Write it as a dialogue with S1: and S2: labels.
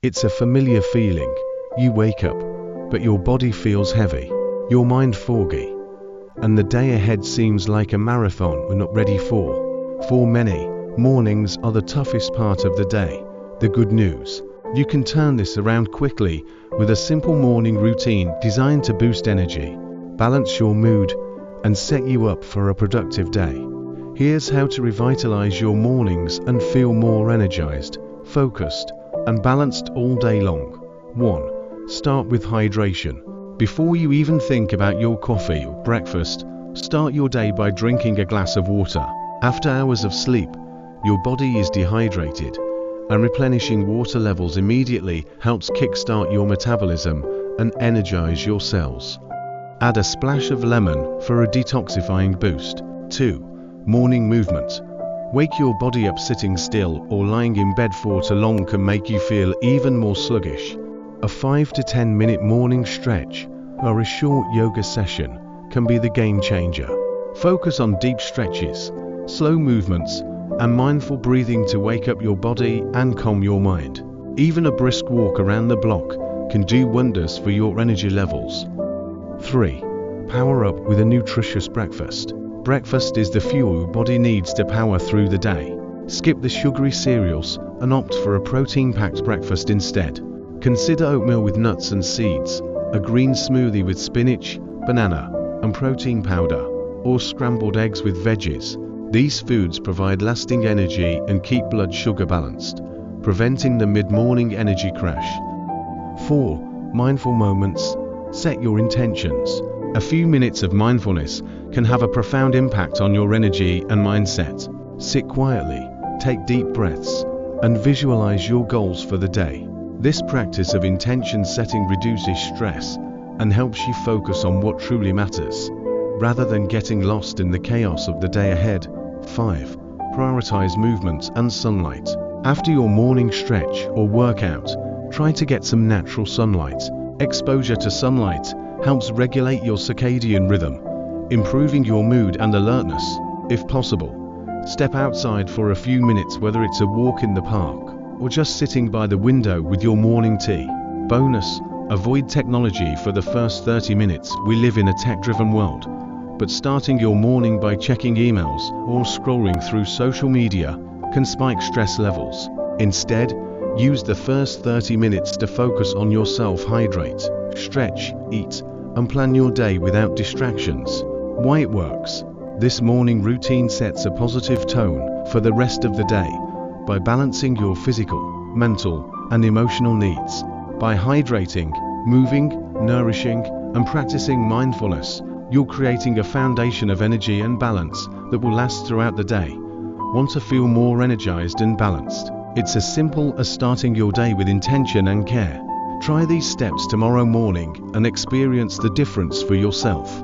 S1: It's a familiar feeling. You wake up, but your body feels heavy, your mind foggy, and the day ahead seems like a marathon we're not ready for. For many, mornings are the toughest part of the day. The good news: you can turn this around quickly with a simple morning routine designed to boost energy, balance your mood, and set you up for a productive day. Here's how to revitalize your mornings and feel more energized, focused, and balanced all day long. 1. Start with hydration. Before you even think about your coffee or breakfast, start your day by drinking a glass of water. After hours of sleep, your body is dehydrated, and replenishing water levels immediately helps kickstart your metabolism and energize your cells. Add a splash of lemon for a detoxifying boost. 2. Morning movement. Wake your body up. Sitting still or lying in bed for too long can make you feel even more sluggish. A 5 to 10 minute morning stretch or a short yoga session can be the game changer. Focus on deep stretches, slow movements, and mindful breathing to wake up your body and calm your mind. Even a brisk walk around the block can do wonders for your energy levels. 3. Power up with a nutritious breakfast. Breakfast is the fuel your body needs to power through the day. Skip the sugary cereals and opt for a protein-packed breakfast instead. Consider oatmeal with nuts and seeds, a green smoothie with spinach, banana, and protein powder, or scrambled eggs with veggies. These foods provide lasting energy and keep blood sugar balanced, preventing the mid-morning energy crash. 4. Mindful moments. Set your intentions. A few minutes of mindfulness can have a profound impact on your energy and mindset. Sit quietly, take deep breaths, and visualize your goals for the day. This practice of intention setting reduces stress and helps you focus on what truly matters, rather than getting lost in the chaos of the day ahead. 5. Prioritize movement and sunlight. After your morning stretch or workout, try to get some natural sunlight. Exposure to sunlight helps regulate your circadian rhythm, improving your mood and alertness. If possible, step outside for a few minutes, whether it's a walk in the park or just sitting by the window with your morning tea. Bonus: avoid technology for the first 30 minutes. We live in a tech-driven world, but starting your morning by checking emails or scrolling through social media can spike stress levels. Instead, use the first 30 minutes to focus on yourself. Hydrate, stretch, eat, and plan your day without distractions. Why it works: this morning routine sets a positive tone for the rest of the day by balancing your physical, mental, and emotional needs. By hydrating, moving, nourishing, and practicing mindfulness, you're creating a foundation of energy and balance that will last throughout the day. Want to feel more energized and balanced? It's as simple as starting your day with intention and care. Try these steps tomorrow morning and experience the difference for yourself.